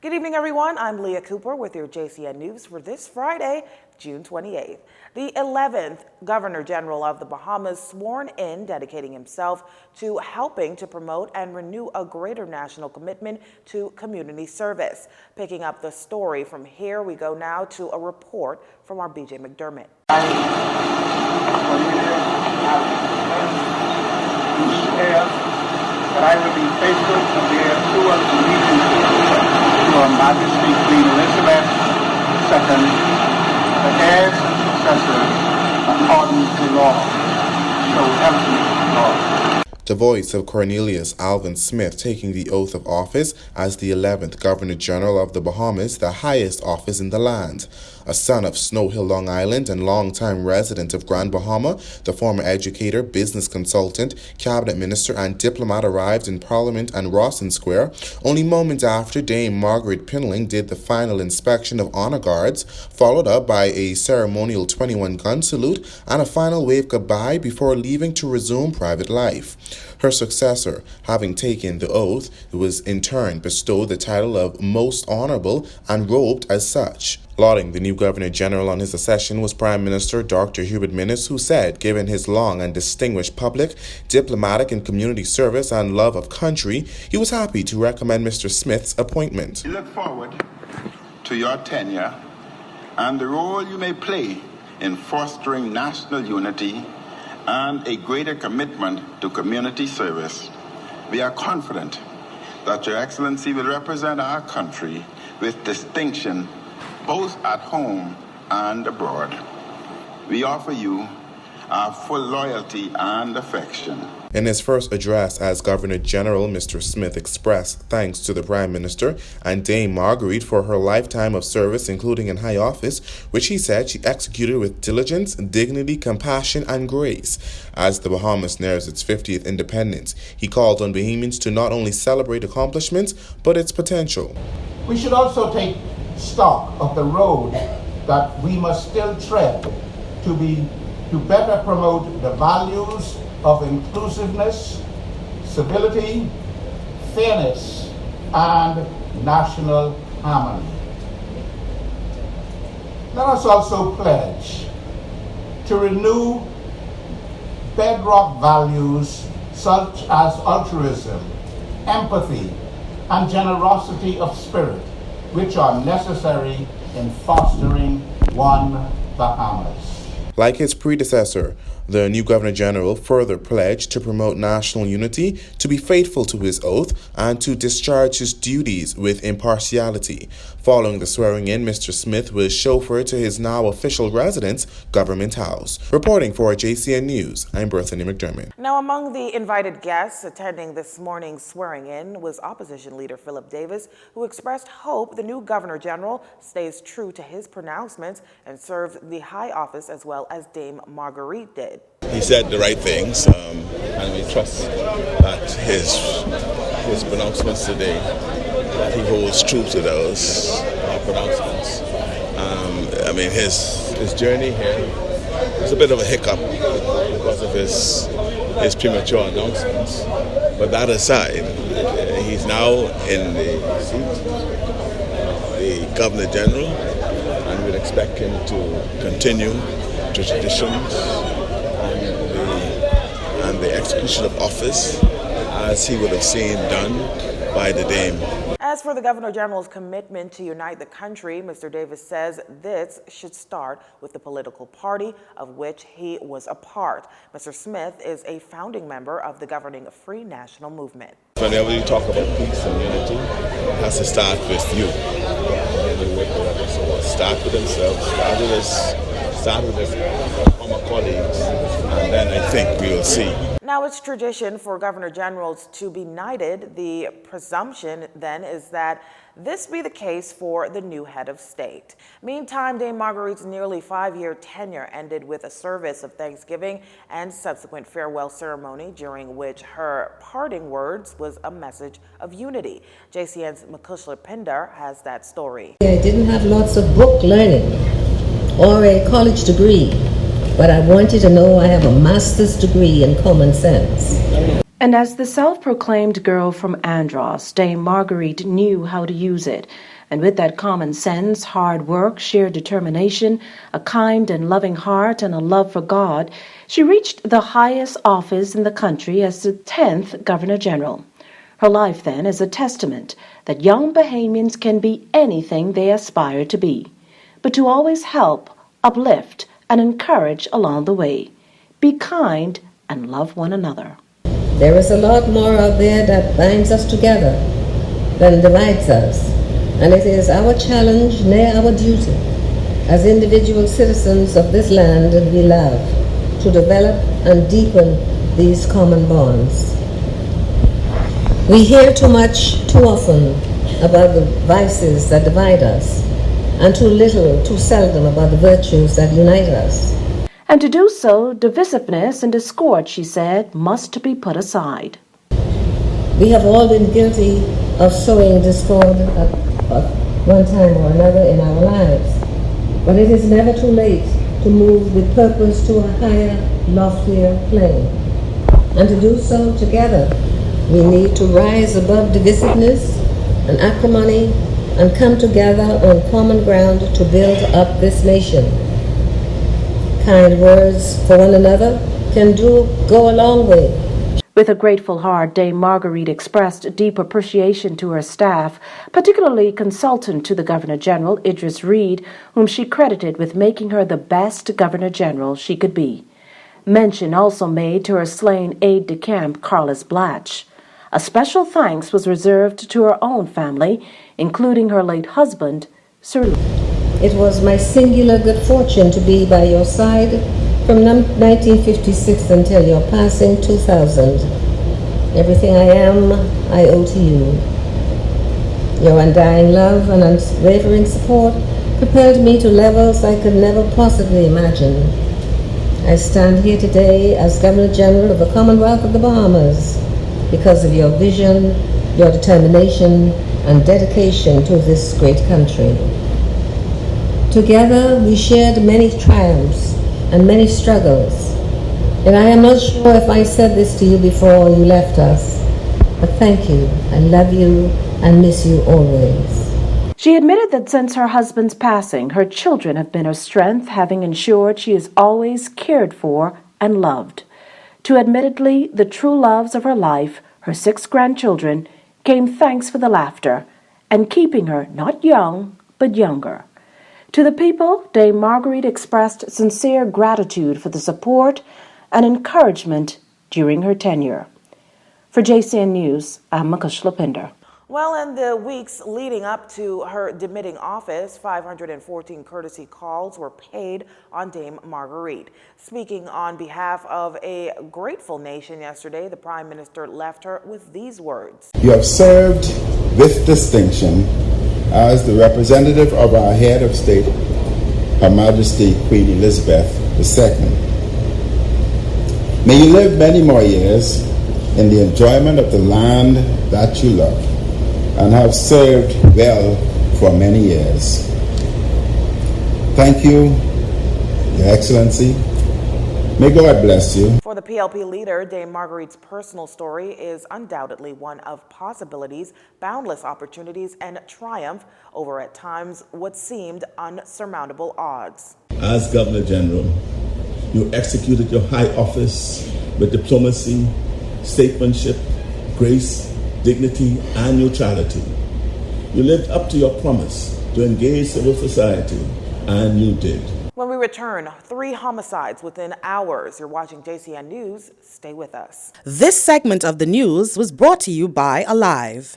Good evening, everyone. I'm Leah Cooper with your JCN News for this Friday, June 28th. The 11th Governor General of the Bahamas sworn in, dedicating himself to helping to promote and renew a greater national commitment to community service. Picking up the story from here, we go now to a report from our BJ McDermott. That I will be faithful and bear true allegiance to Her Majesty Queen Elizabeth II, the heirs and successors, according to law. So help me, Lord. The voice of Cornelius Alvin Smith taking the oath of office as the 11th Governor General of the Bahamas, the highest office in the land. A son of Snow Hill, Long Island, and longtime resident of Grand Bahama, the former educator, business consultant, cabinet minister, and diplomat arrived in Parliament and Rawson Square only moments after Dame Margaret Pinling did the final inspection of honor guards, followed up by a ceremonial 21-gun salute and a final wave goodbye before leaving to resume private life. Her successor, having taken the oath, was in turn bestowed the title of Most Honorable and robed as such. Lauding the new Governor General on his accession was Prime Minister Dr. Hubert Minnis, who said, given his long and distinguished public, diplomatic and community service and love of country, he was happy to recommend Mr. Smith's appointment. We look forward to your tenure and the role you may play in fostering national unity and a greater commitment to community service. We are confident that Your Excellency will represent our country with distinction both at home and abroad. We offer you our full loyalty and affection. In his first address as Governor General, Mr. Smith expressed thanks to the Prime Minister and Dame Marguerite for her lifetime of service, including in high office, which he said she executed with diligence, dignity, compassion, and grace. As the Bahamas nears its 50th independence, he called on Bahamians to not only celebrate accomplishments, but its potential. We should also take stock of the road that we must still tread to better promote the values of inclusiveness, civility, fairness, and national harmony. Let us also pledge to renew bedrock values such as altruism, empathy, and generosity of spirit, which are necessary in fostering one Bahamas. Like his predecessor, the new Governor General further pledged to promote national unity, to be faithful to his oath, and to discharge his duties with impartiality. Following the swearing-in, Mr. Smith was chauffeured to his now official residence, Government House. Reporting for JCN News, I'm Berthany McDermott. Now, among the invited guests attending this morning's swearing-in was opposition leader Philip Davis, who expressed hope the new Governor General stays true to his pronouncements and serves the high office as well as Dame Marguerite did. He said the right things, and we trust that his pronouncements today, that he holds true to those pronouncements. I mean, his journey here was a bit of a hiccup because of his premature announcements. But that aside, he's now in the seat of the Governor General, and we'd expect him to continue the traditions and the execution of office as he would have seen done by the Dame. As for the Governor General's commitment to unite the country, Mr. Davis says this should start with the political party of which he was a part. Mr. Smith is a founding member of the governing Free National Movement. Whenever you talk about peace and unity, it has to start with you. So start with themselves, start with his former colleagues, and then I think we will see. Now, it's tradition for Governor Generals to be knighted. The presumption then is that this be the case for the new head of state. Meantime, Dame Marguerite's nearly 5-year tenure ended with a service of thanksgiving and subsequent farewell ceremony, during which her parting words was a message of unity. JCN's Makushla Pinder has that story. I didn't have lots of book learning or a college degree, but I want you to know I have a master's degree in common sense. And as the self-proclaimed girl from Andros, Dame Marguerite knew how to use it. And with that common sense, hard work, sheer determination, a kind and loving heart, and a love for God, she reached the highest office in the country as the 10th Governor General. Her life, then, is a testament that young Bahamians can be anything they aspire to be, but to always help, uplift, and encourage along the way. Be kind and love one another. There is a lot more out there that binds us together than divides us, and it is our challenge, nay our duty, as individual citizens of this land we love, to develop and deepen these common bonds. We hear too much, too often, about the vices that divide us, and too little, too seldom about the virtues that unite us. And to do so, divisiveness and discord, she said, must be put aside. We have all been guilty of sowing discord at one time or another in our lives, but it is never too late to move with purpose to a higher, loftier plane. And to do so together, we need to rise above divisiveness and acrimony and come together on common ground to build up this nation. Kind words for one another can go a long way. With a grateful heart, Dame Marguerite expressed deep appreciation to her staff, particularly consultant to the Governor General, Idris Reed, whom she credited with making her the best Governor General she could be. Mention also made to her slain aide-de-camp, Carlos Blatch. A special thanks was reserved to her own family, including her late husband, Sir Louis. It was my singular good fortune to be by your side from 1956 until your passing 2000. Everything I am, I owe to you. Your undying love and unwavering support propelled me to levels I could never possibly imagine. I stand here today as Governor General of the Commonwealth of the Bahamas because of your vision, your determination, and dedication to this great country. Together, we shared many triumphs and many struggles. And I am not sure if I said this to you before you left us, but thank you. I love you and miss you always. She admitted that since her husband's passing, her children have been her strength, having ensured she is always cared for and loved. To admittedly the true loves of her life, her 6 grandchildren, came thanks for the laughter and keeping her not young, but younger. To the people, Dame Marguerite expressed sincere gratitude for the support and encouragement during her tenure. For Jcnnews, I'm Makush Lapinder. Well, in the weeks leading up to her demitting office, 514 courtesy calls were paid on Dame Marguerite. Speaking on behalf of a grateful nation yesterday, the Prime Minister left her with these words. You have served with distinction as the representative of our head of state, Her Majesty Queen Elizabeth II. May you live many more years in the enjoyment of the land that you love and have served well for many years. Thank you, Your Excellency. May God bless you. For the PLP leader, Dame Marguerite's personal story is undoubtedly one of possibilities, boundless opportunities, and triumph over at times what seemed unsurmountable odds. As Governor General, you executed your high office with diplomacy, statesmanship, grace, dignity, and neutrality. You lived up to your promise to engage civil society, and you did. When we return, 3 homicides within hours. You're watching JCN News. Stay with us. This segment of the news was brought to you by Alive.